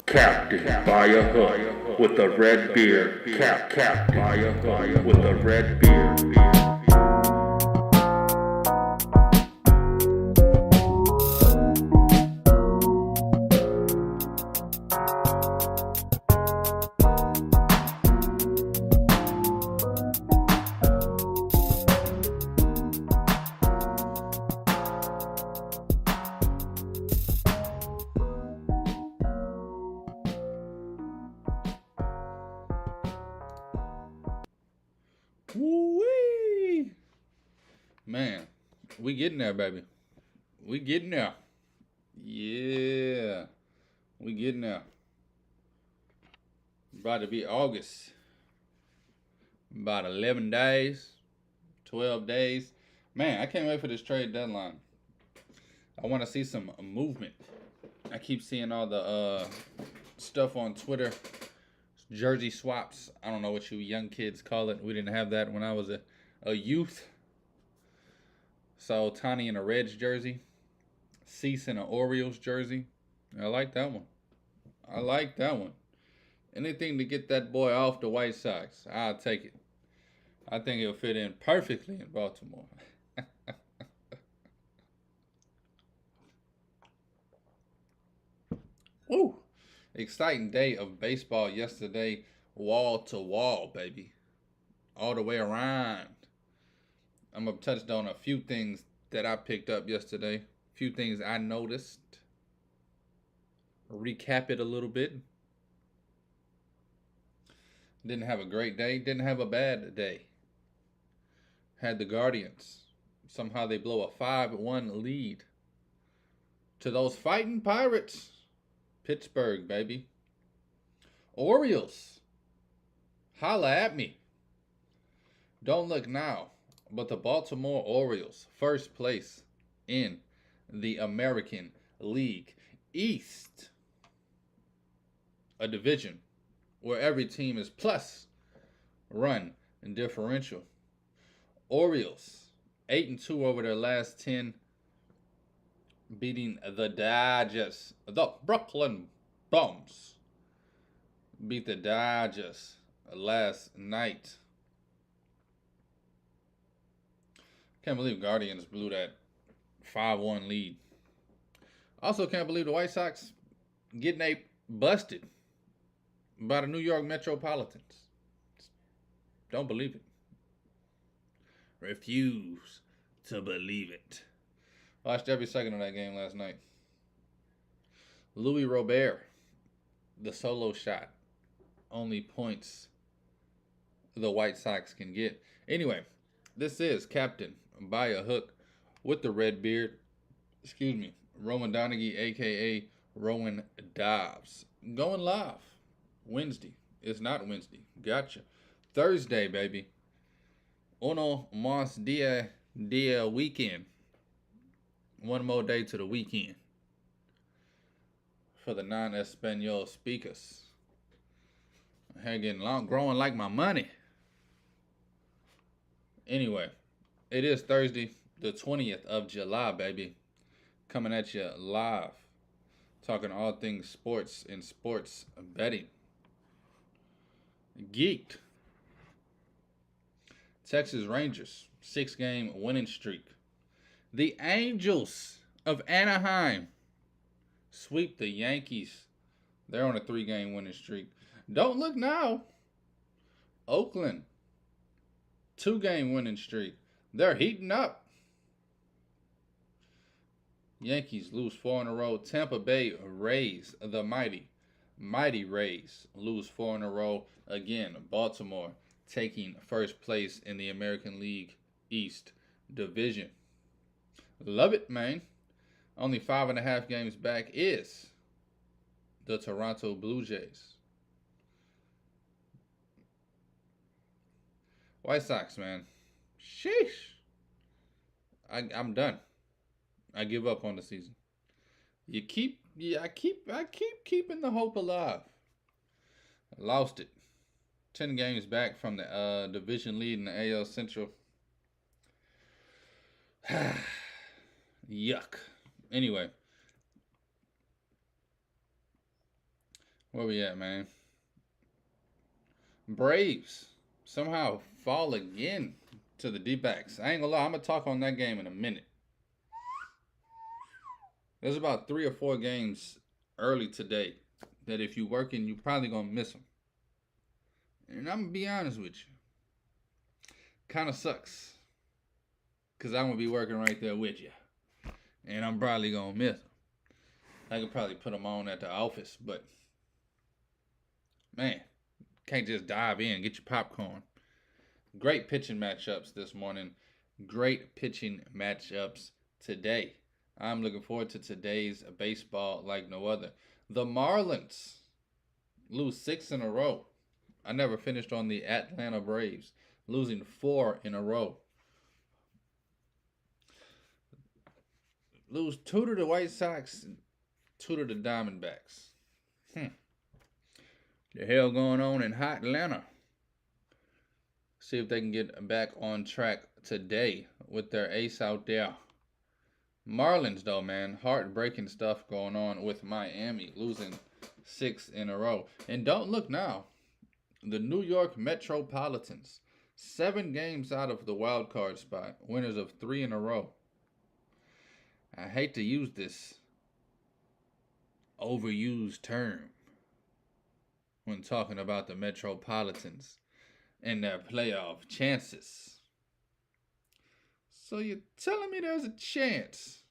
Captain by a hook with a red beard. Captain by a hook with a red beard. Woo-wee! Man, we getting there, baby. We getting there. Yeah. We getting there. About to be August. About 11 days. 12 days. Man, I can't wait for this trade deadline. I want to see some movement. I keep seeing all the stuff on Twitter. Jersey swaps. I don't know what you young kids call it. We didn't have that when I was a youth. So Tani in a Reds jersey. Cease in an Orioles jersey. I like that one. I like that one. Anything to get that boy off the White Sox, I'll take it. I think he'll fit in perfectly in Baltimore. Woo! Exciting day of baseball yesterday. Wall to wall, baby. All the way around. I'm going to touch on a few things that I picked up yesterday. A few things I noticed. Recap it a little bit. Didn't have a great day. Didn't have a bad day. Had the Guardians. Somehow they blow a 5-1 lead to those fighting Pirates. Pittsburgh, baby. Orioles. Holla at me. Don't look now, but the Baltimore Orioles, first place in the American League East. A division where every team is plus run and differential. Orioles, 8-2 over their last 10, beating the Dodgers. The Brooklyn Bums beat the Dodgers last night. Can't believe Guardians blew that 5-1 lead. Also can't believe the White Sox getting busted by the New York Metropolitans. Don't believe it. Refuse to believe it. Watched every second of that game last night. Louis Robert, the solo shot, only points the White Sox can get. Anyway, this is Captain by a hook with the red beard. Excuse me, Rowan Donaghy, a.k.a. Rowan Dobbs. Going live Wednesday. It's not Wednesday. Gotcha. Thursday, baby. Uno más dia weekend. One more day to the weekend. For the non-Espanol speakers. Hair getting long, growing like my money. Anyway, it is Thursday, the 20th of July, baby. Coming at you live. Talking all things sports and sports betting. Geeked. Texas Rangers, 6-game winning streak. The Angels of Anaheim sweep the Yankees. They're on a 3-game winning streak. Don't look now. Oakland, 2-game winning streak. They're heating up. Yankees lose 4 in a row. Tampa Bay Rays, the mighty Rays, lose 4 in a row. Again, Baltimore taking first place in the American League East Division. Love it, man. Only 5.5 games back is the Toronto Blue Jays. White Sox, man. Sheesh. I'm done. I give up on the season. I keep keeping the hope alive. I lost it. 10 games back from the division lead in the AL Central. Yuck. Anyway, Where we at, man? Braves somehow fall again to the D-backs. I ain't gonna lie, I'm gonna talk on that game in a minute. There's about 3 or 4 games early today that if you working, you probably gonna miss them. And I'm gonna be honest with you, kind of sucks, cause I'm gonna be working right there with you, and I'm probably gonna miss them. I could probably put them on at the office, but man, can't just dive in. Get your popcorn. Great pitching matchups this morning. Great pitching matchups today. I'm looking forward to today's baseball like no other. The Marlins lose 6 in a row. I never finished on the Atlanta Braves, losing 4 in a row. Lose 2 to the White Sox, 2 to the Diamondbacks. The hell going on in hot Atlanta? See if they can get back on track today with their ace out there. Marlins, though, man, heartbreaking stuff going on with Miami, losing 6 in a row. And don't look now, the New York Metropolitans, 7 games out of the wild card spot, winners of 3 in a row. I hate to use this overused term when talking about the Metropolitans and their playoff chances. So you're telling me there's a chance?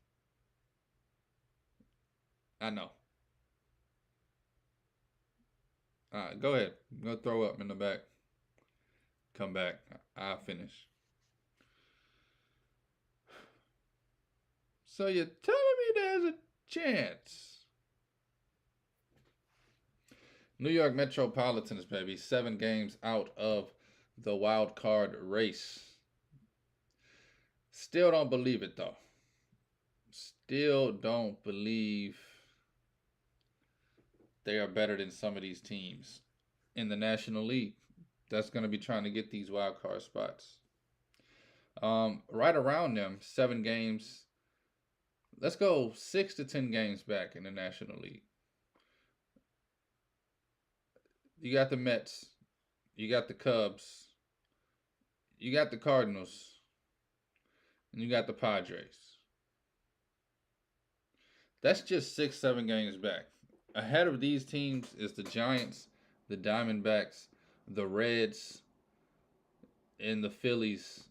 I know. Alright, go ahead. Go throw up in the back. Come back. I'll finish. So you're telling me there's a chance? New York Metropolitans, baby. 7 games out of the wild card race. Still don't believe it, though. Still don't believe they are better than some of these teams in the National League that's going to be trying to get these wild card spots. Right around them, 7 games. Let's go 6 to 10 games back in the National League. You got the Mets. You got the Cubs. You got the Cardinals. And you got the Padres. That's just 6, 7 games back. Ahead of these teams is the Giants, the Diamondbacks, the Reds, and the Phillies,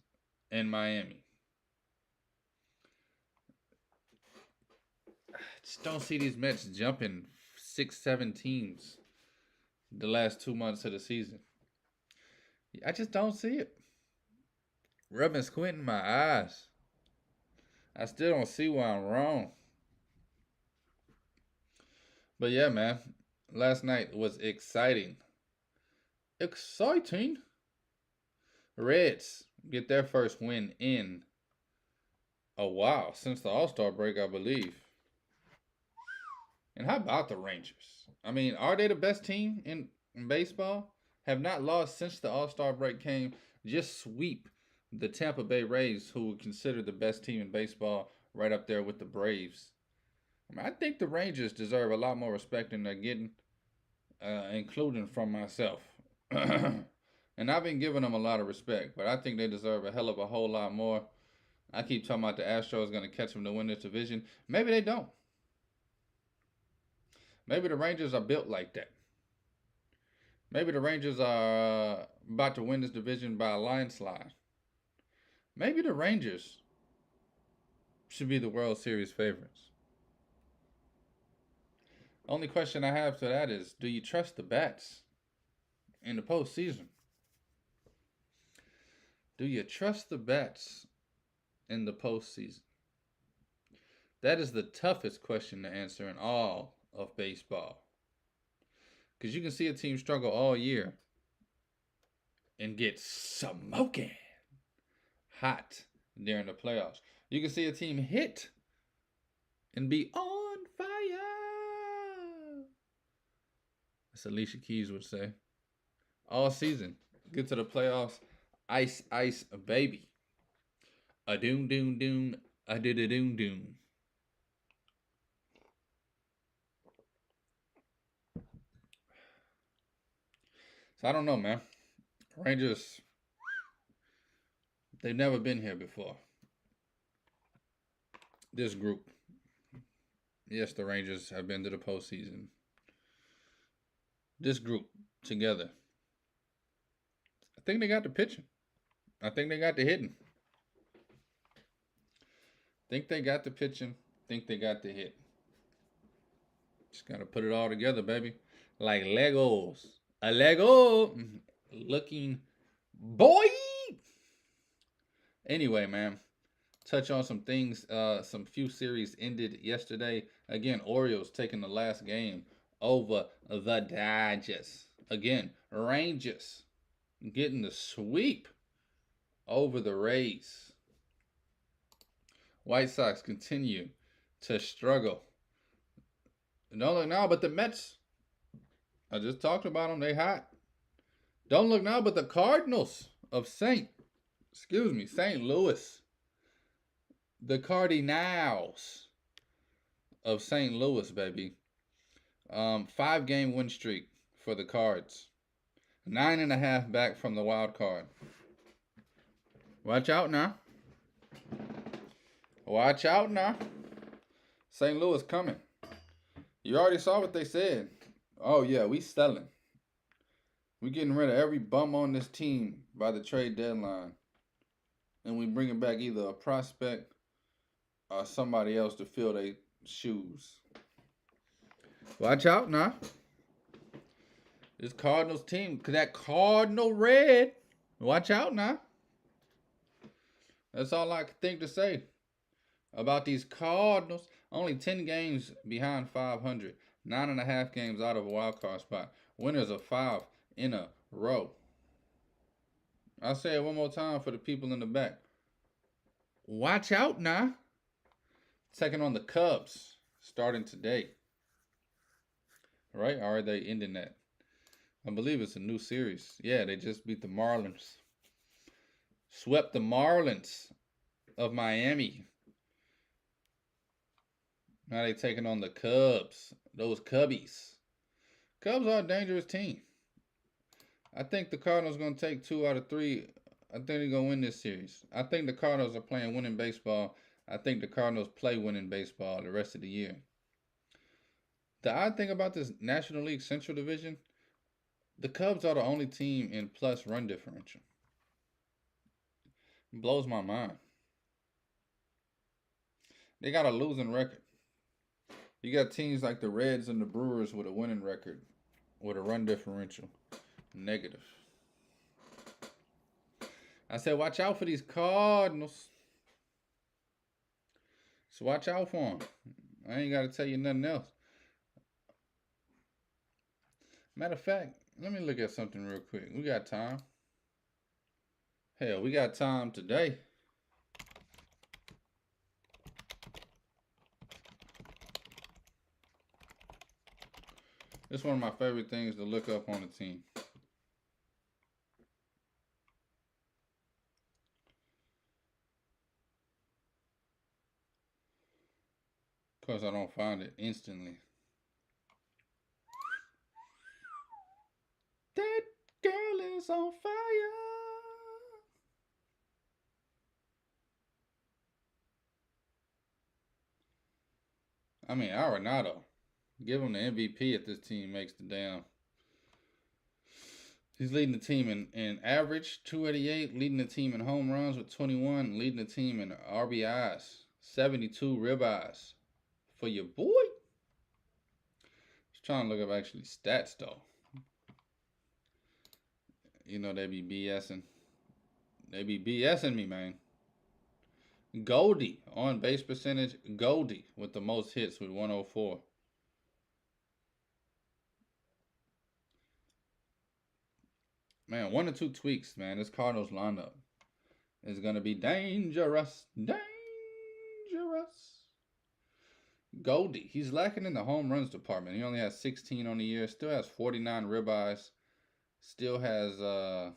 and Miami. I just don't see these Mets jumping 6, 7 teams the last 2 months of the season. I just don't see it. Rubbing squinting my eyes. I still don't see why I'm wrong. But yeah, man. Last night was exciting. Exciting. Reds get their first win in a while, since the All-Star break, I believe. And how about the Rangers? I mean, are they the best team in baseball? Have not lost since the All-Star break came. Just sweep the Tampa Bay Rays, who were considered the best team in baseball, right up there with the Braves. I think the Rangers deserve a lot more respect than they're getting, including from myself. And I've been giving them a lot of respect, but I think they deserve a hell of a whole lot more. I keep talking about the Astros going to catch them to win this division. Maybe they don't. Maybe the Rangers are built like that. Maybe the Rangers are about to win this division by a landslide. Maybe the Rangers should be the World Series favorites. Only question I have to that is, do you trust the bats in the postseason? Do you trust the bats in the postseason? That is the toughest question to answer in all of baseball. Because you can see a team struggle all year and get smoking hot during the playoffs. You can see a team hit and be on fire. As Alicia Keys would say. All season. Get to the playoffs. Ice, ice, baby. A doom, doom, doom. A do, doom, doom. So I don't know, man. Rangers, they've never been here before. This group. Yes, the Rangers have been to the postseason. This group together. I think they got the pitching. I think they got the hitting. Think they got the pitching. Think they got the hit. Just gotta put it all together, baby. Like Legos. A Lego looking boy. Anyway, man. Touch on some things. Some few series ended yesterday. Again, Orioles taking the last game over the Dodgers. Again, Rangers getting the sweep over the Rays. White Sox continue to struggle. Don't look now, but the Mets. I just talked about them. They hot. Don't look now, but the Cardinals of St. Louis. The Cardinals of St. Louis, baby. 5-game win streak for the Cards. 9.5 back from the wild card. Watch out now. Watch out now. St. Louis coming. You already saw what they said. Oh, yeah, we selling. We getting rid of every bum on this team by the trade deadline. And we bringing back either a prospect or somebody else to fill their shoes. Watch out now. This Cardinals team, that Cardinal red. Watch out now. That's all I can think to say about these Cardinals. Only 10 games behind 500. 9.5 games out of a wild card spot. Winners of 5 in a row. I'll say it one more time for the people in the back. Watch out now. Taking on the Cubs starting today. Right? Or are they ending that? I believe it's a new series. Yeah, they just beat the Marlins. Swept the Marlins of Miami. Now they taking on the Cubs. Those Cubbies. Cubs are a dangerous team. I think the Cardinals are going to take 2 out of 3. I think they're going to win this series. I think the Cardinals are playing winning baseball. I think the Cardinals play winning baseball the rest of the year. The odd thing about this National League Central Division, the Cubs are the only team in plus run differential. It blows my mind. They got a losing record. You got teams like the Reds and the Brewers with a winning record, with a run differential negative. I said, watch out for these Cardinals. So watch out for them. I ain't got to tell you nothing else. Matter of fact, let me look at something real quick. We got time. Hell, we got time today. It's one of my favorite things to look up on a team. Of course, I don't find it instantly. That girl is on fire. I mean, Arenado. Give him the MVP if this team makes the damn. He's leading the team in average, 288. Leading the team in home runs with 21. Leading the team in RBIs, 72 ribeyes. For your boy. Just trying to look up actually stats, though. You know, they be BSing. They be BSing me, man. Goldie, on base percentage. Goldie with the most hits with 104. Man, 1 or 2 tweaks, man. This Cardinals lineup is going to be dangerous. Dangerous. Goldie, he's lacking in the home runs department. He only has 16 on the year. Still has 49 ribeyes. Still has, I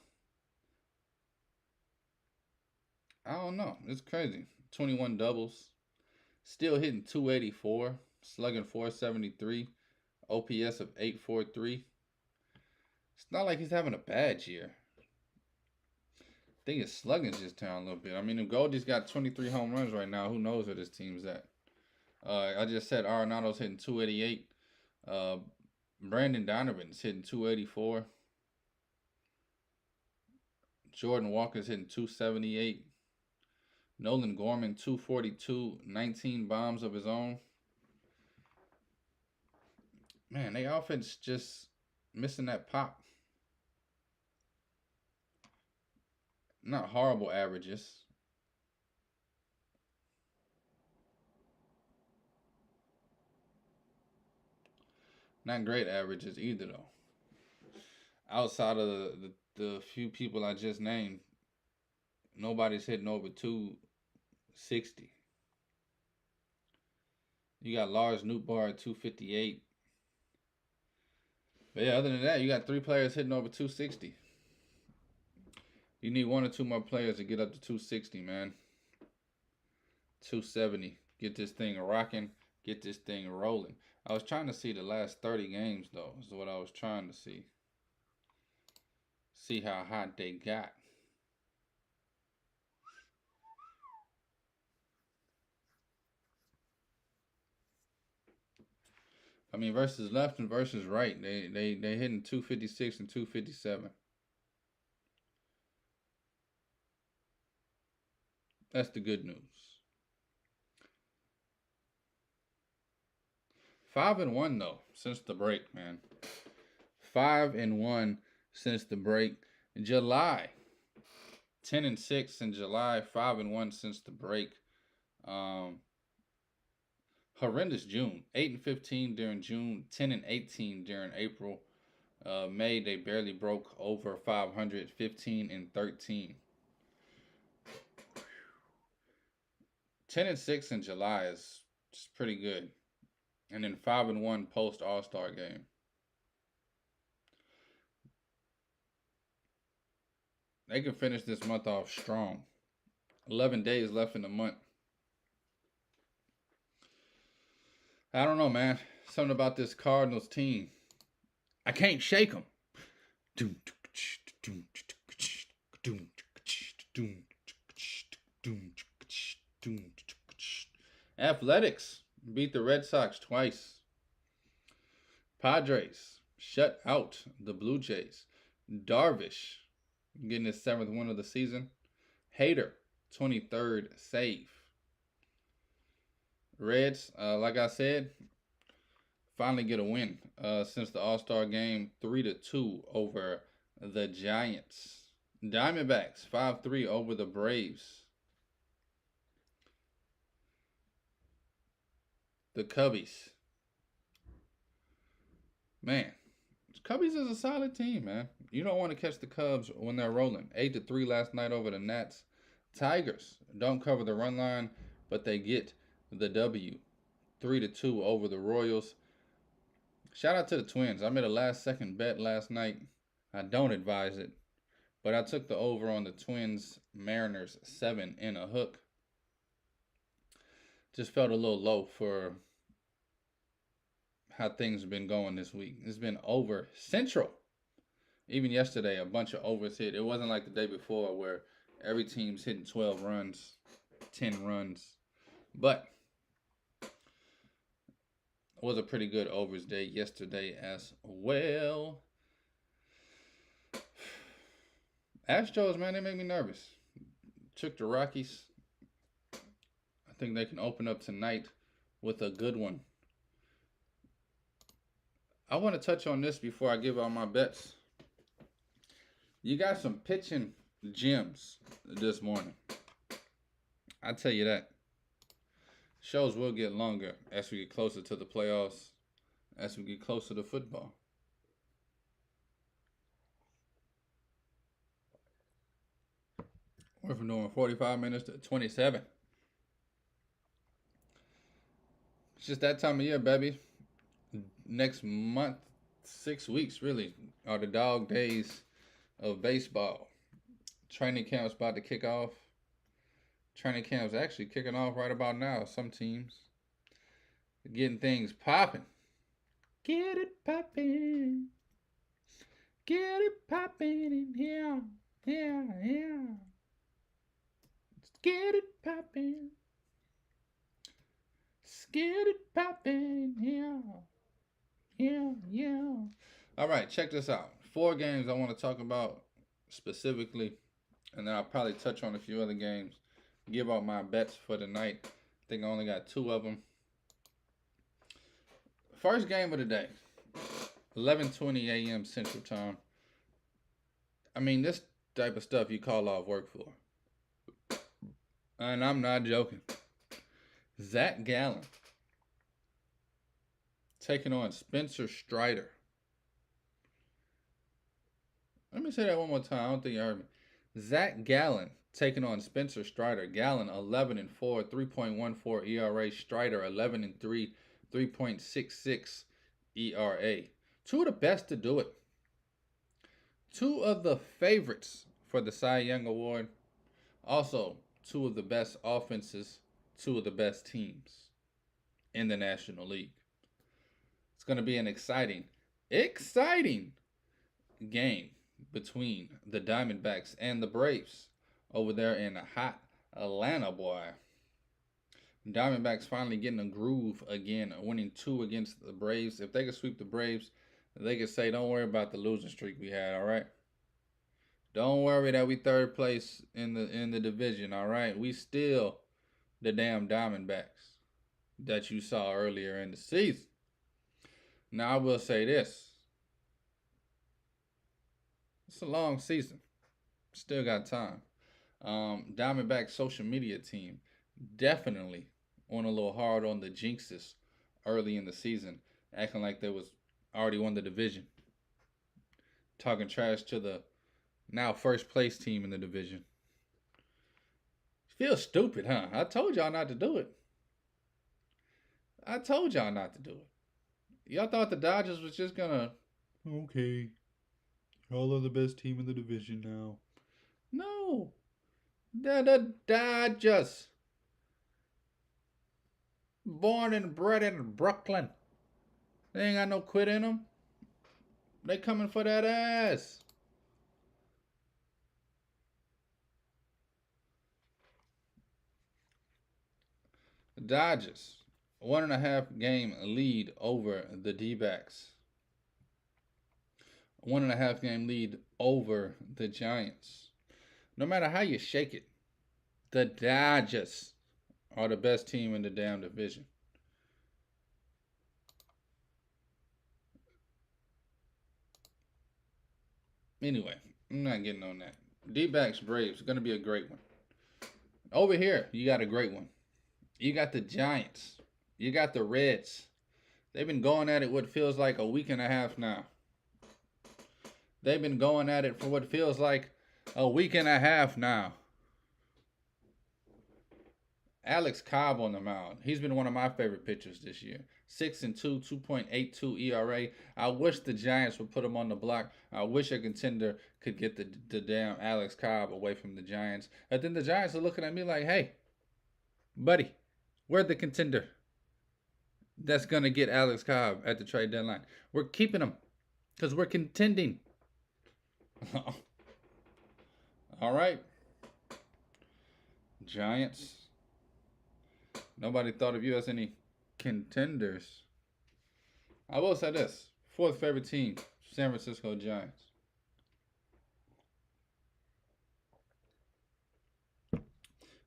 don't know. It's crazy. 21 doubles. Still hitting 284. Slugging 473. OPS of 843. It's not like he's having a bad year. I think his slugging's just down a little bit. I mean, if Goldie's got 23 home runs right now, who knows where this team's at? I just said Arenado's hitting 288. Brandon Donovan's hitting 284. Jordan Walker's hitting 278. Nolan Gorman 242, 19 bombs of his own. Man, they offense just missing that pop. Not horrible averages. Not great averages either, though. Outside of the few people I just named, nobody's hitting over 260. You got Lars Nootbaar at 258. But yeah, other than that, you got 3 players hitting over 260. You need 1 or 2 more players to get up to 260, man. 270. Get this thing rocking. Get this thing rolling. I was trying to see the last 30 games, though, is what I was trying to see. See how hot they got. I mean, versus left and versus right, they hitting 256 and 257. That's the good news. 5-1 though since the break, man. 5-1 since the break. In July, 10-6 in July. 5-1 since the break. Horrendous June. 8-15 during June. 10-18 during April. May they barely broke over 500. 15-13. 10-6 in July is just pretty good. And then 5-1 post All-Star game. They can finish this month off strong. 11 days left in the month. I don't know, man. Something about this Cardinals team. I can't shake them. Athletics beat the Red Sox twice. Padres shut out the Blue Jays. Darvish getting his 7th win of the season. Hader, 23rd save. Reds, like I said, finally get a win since the All-Star game. 3-2 over the Giants. Diamondbacks, 5-3 over the Braves. The Cubbies. Man, Cubbies is a solid team, man. You don't want to catch the Cubs when they're rolling. 8-3 last night over the Nats. Tigers don't cover the run line, but they get the W. 3-2 over the Royals. Shout out to the Twins. I made a last-second bet last night. I don't advise it, but I took the over on the Twins Mariners 7 in a hook. Just felt a little low for how things have been going this week. It's been over central. Even yesterday, a bunch of overs hit. It wasn't like the day before where every team's hitting 12 runs, 10 runs. But it was a pretty good overs day yesterday as well. Astros, man, they make me nervous. Took the Rockies. I think they can open up tonight with a good one. I want to touch on this before I give out my bets. You got some pitching gems this morning. I tell you that. Shows will get longer as we get closer to the playoffs, as we get closer to football. We're from doing 45 minutes to 27. It's just that time of year, baby. Next month, 6 weeks really, are the dog days of baseball. Training camp's about to kick off. Training camp's actually kicking off right about now. Some teams getting things popping. Get it popping. get it poppin' in here. Yeah, yeah. Let's get it poppin'. Let's get it poppin' in here. Yeah, yeah. All right, check this out. 4 games I want to talk about specifically, and then I'll probably touch on a few other games. Give out my bets for the night. I think I only got 2 of them. First game of the day, 11:20 a.m. Central Time. I mean, this type of stuff you call off work for. And I'm not joking. Zach Gallen taking on Spencer Strider. Let me say that one more time. I don't think you heard me. Zach Gallen taking on Spencer Strider. Gallen 11-4, 3.14 ERA. Strider 11-3, 3.66 ERA. 2 of the best to do it. 2 of the favorites for the Cy Young Award. Also, 2 of the best offenses, 2 of the best teams in the National League. It's going to be an exciting game between the Diamondbacks and the Braves over there in hot Atlanta, boy. Diamondbacks finally getting a groove again, winning 2 against the Braves. If they could sweep the Braves, they could say, don't worry about the losing streak we had, all right? Don't worry that we 3rd place in the division, all right? We still the damn Diamondbacks that you saw earlier in the season. Now, I will say this. It's a long season. Still got time. Diamondbacks social media team definitely on a little hard on the jinxes early in the season, acting like they was already won the division. Talking trash to the now 1st place team in the division. Feels stupid, huh? I told y'all not to do it. Y'all thought the Dodgers was just gonna, okay, y'all are the best team in the division now. No. They're the Dodgers. Born and bred in Brooklyn. They ain't got no quit in them. They coming for that ass. The Dodgers, 1.5 game lead over the D-backs. 1.5 game lead over the Giants. No matter how you shake it, the Dodgers are the best team in the damn division. Anyway, I'm not getting on that. D-backs Braves, going to be a great one. Over here, you got a great one. You got the Giants. You got the Reds. They've been going at it what feels like a week and a half now. They've been going at it for what feels like a week and a half now. Alex Cobb on the mound. He's been one of my favorite pitchers this year. 6-2, 2.82 ERA. I wish the Giants would put him on the block. I wish a contender could get the damn Alex Cobb away from the Giants. And then the Giants are looking at me like, hey, buddy, we're the contender that's going to get Alex Cobb at the trade deadline. We're keeping him because we're contending. All right. Giants. Nobody thought of you as any contenders. I will say this. 4th favorite team, San Francisco Giants. You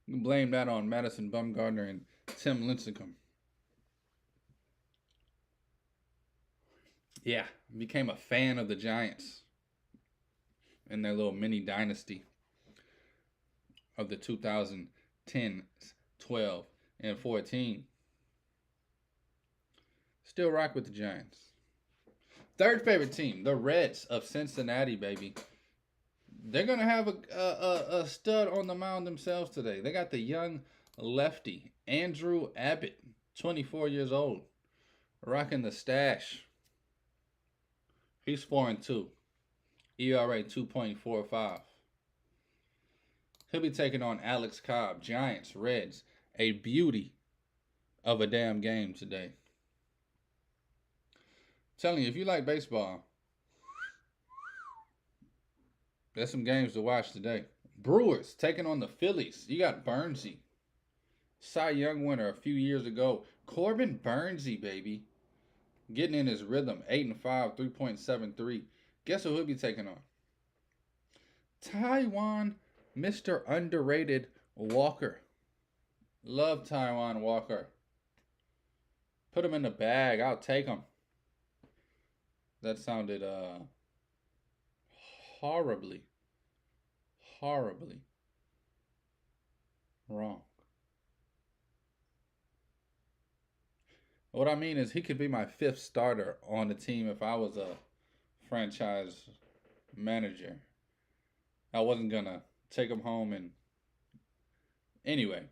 can blame that on Madison Bumgarner and Tim Lincecum. Yeah, became a fan of the Giants in their little mini dynasty of the 2010, 12, and 14. Still rock with the Giants. 3rd favorite team, the Reds of Cincinnati, baby. They're going to have a stud on the mound themselves today. They got the young lefty, Andrew Abbott, 24 years old, rocking the stash. He's 4-2. ERA 2.45. He'll be taking on Alex Cobb. Giants, Reds. A beauty of a damn game today. I'm telling you, if you like baseball, There's some games to watch today. Brewers taking on the Phillies. You got Burnsy, Cy Young winner a few years ago. Corbin Burnsy, baby, getting in his rhythm. 8-5, 3.73. Guess who he'll be taking on? Taijuan, Mr. Underrated Walker. Love Taijuan Walker. Put him in the bag. I'll take him. That sounded horribly wrong. What I mean is he could be my 5th starter on the team if I was a franchise manager. I wasn't going to take him home and... Anyway,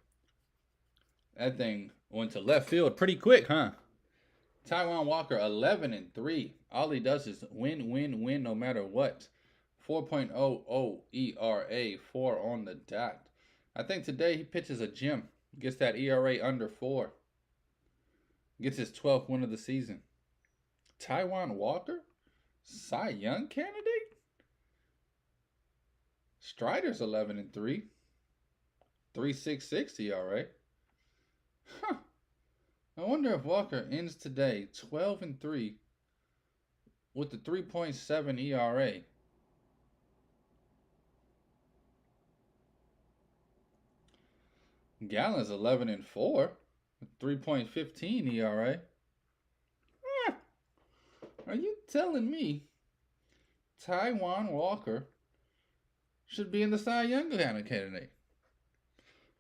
that thing went to left field pretty quick, huh? Taijuan Walker, 11-3. All he does is win no matter what. 4.00 ERA, 4 on the dot. I think today he pitches a gem. Gets that ERA under 4. Gets his 12th win of the season. Taijuan Walker? Cy Young candidate? Strider's 11-3. 3.66 ERA. Huh. I wonder if Walker ends today 12-3 with the 3.7 ERA. Gallen's 11-4 with 3.15 ERA. Huh. Are you telling me Taijuan Walker should be in the Cy Young candidate?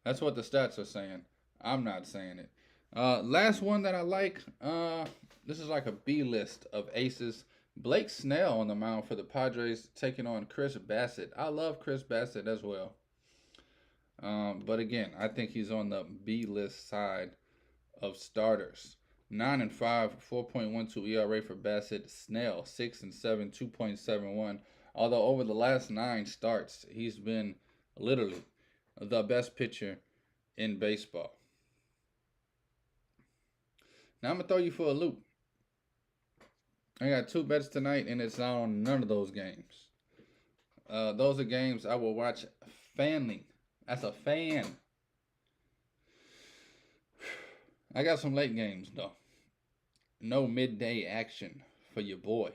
That's what the stats are saying. I'm not saying it. Last one that I like, this is like a B list of aces. Blake Snell on the mound for the Padres taking on Chris Bassett. I love Chris Bassett as well. But again, I think he's on the B list side of starters. 9-5, 4.12 ERA for Bassett. Snell, 6-7, 2.71. Although over the last 9 starts, he's been literally the best pitcher in baseball. Now I'm going to throw you for a loop. I got 2 bets tonight, and it's not on none of those games. Those are games I will watch fanning. As a fan. I got some late games, though. No midday action for your boy.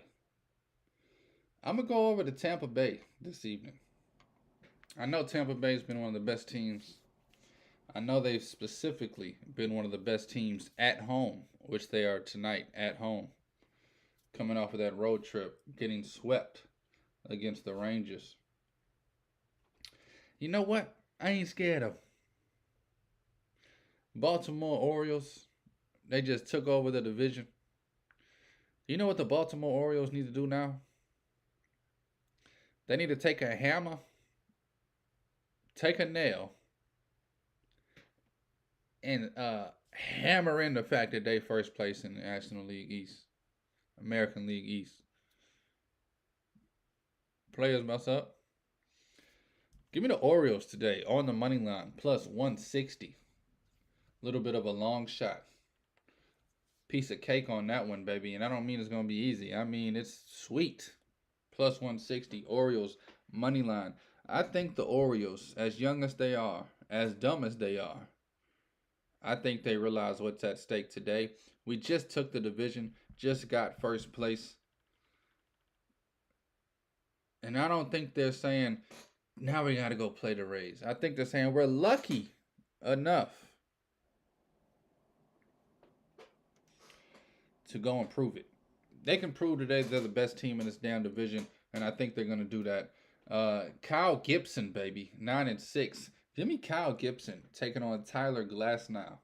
I'm going to go over to Tampa Bay this evening. I know Tampa Bay's been one of the best teams. I know they've specifically been one of the best teams at home, which they are tonight at home. Coming off of that road trip, getting swept against the Rangers. You know what? I ain't scared of them. Baltimore Orioles, they just took over the division. You know what the Baltimore Orioles need to do now? They need to take a hammer, take a nail, and hammer in the fact that they first place in the National League East, American League East. Players mess up. Give me the Orioles today on the money line, plus 160. Little bit of a long shot. Piece of cake on that one, baby. And I don't mean it's going to be easy. I mean it's sweet. Plus 160, Orioles money line. I think the Orioles, as young as they are, as dumb as they are, I think they realize what's at stake today. We just took the division, just got first place. And I don't think they're saying, now we got to go play the Rays. I think they're saying we're lucky enough to go and prove it. They can prove today they're the best team in this damn division, and I think they're going to do that. Kyle Gibson, baby, 9-6. Give me Kyle Gibson taking on Tyler Glasnow.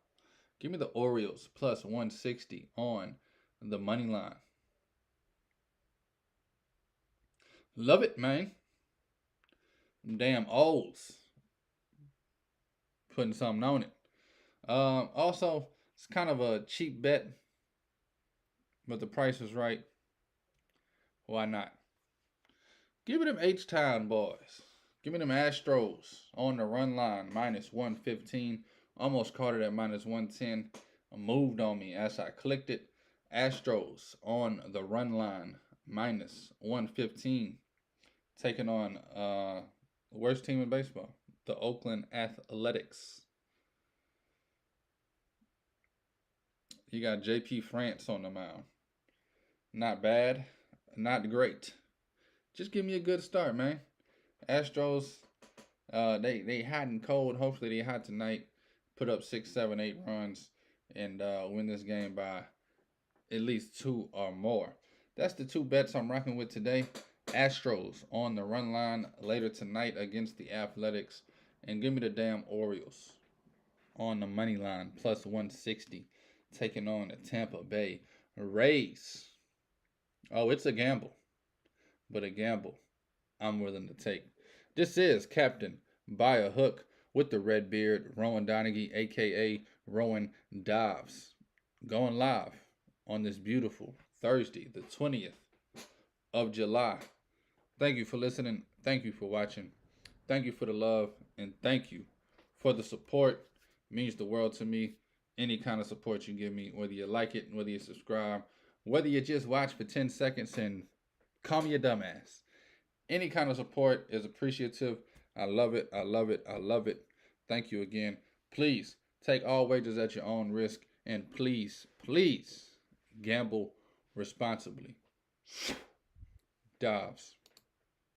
Give me the Orioles plus 160 on the money line. Love it, man. Damn Olds. Putting something on it. Also, it's kind of a cheap bet, but the price is right. Why not? Give me them H-Town boys. Give me them Astros on the run line, minus 115. Almost caught it at minus 110. Moved on me as I clicked it. Astros on the run line, minus 115. taking on the worst team in baseball, the Oakland Athletics. You got J.P. France on the mound. Not bad, not great. Just give me a good start, man. Astros, they hot and cold. Hopefully they hot tonight. Put up 6, 7, 8 runs and win this game by at least 2 or more. That's the 2 bets I'm rocking with today. Astros on the run line later tonight against the Athletics. And give me the damn Orioles on the money line plus 160 taking on the Tampa Bay Rays. Oh, it's a gamble, but a gamble I'm willing to take. This is Captain by a Hook with the red beard, Rowan Donaghy, aka Rowan Dobbs, going live on this beautiful Thursday, the 20th of July. Thank you for listening. Thank you for watching. Thank you for the love, and thank you for the support. It means the world to me. Any kind of support you give me, whether you like it, whether you subscribe, whether you just watch for 10 seconds and call me a dumbass. Any kind of support is appreciative. I love it. I love it. I love it. Thank you again. Please take all wagers at your own risk, and please, please gamble responsibly. Dobbs.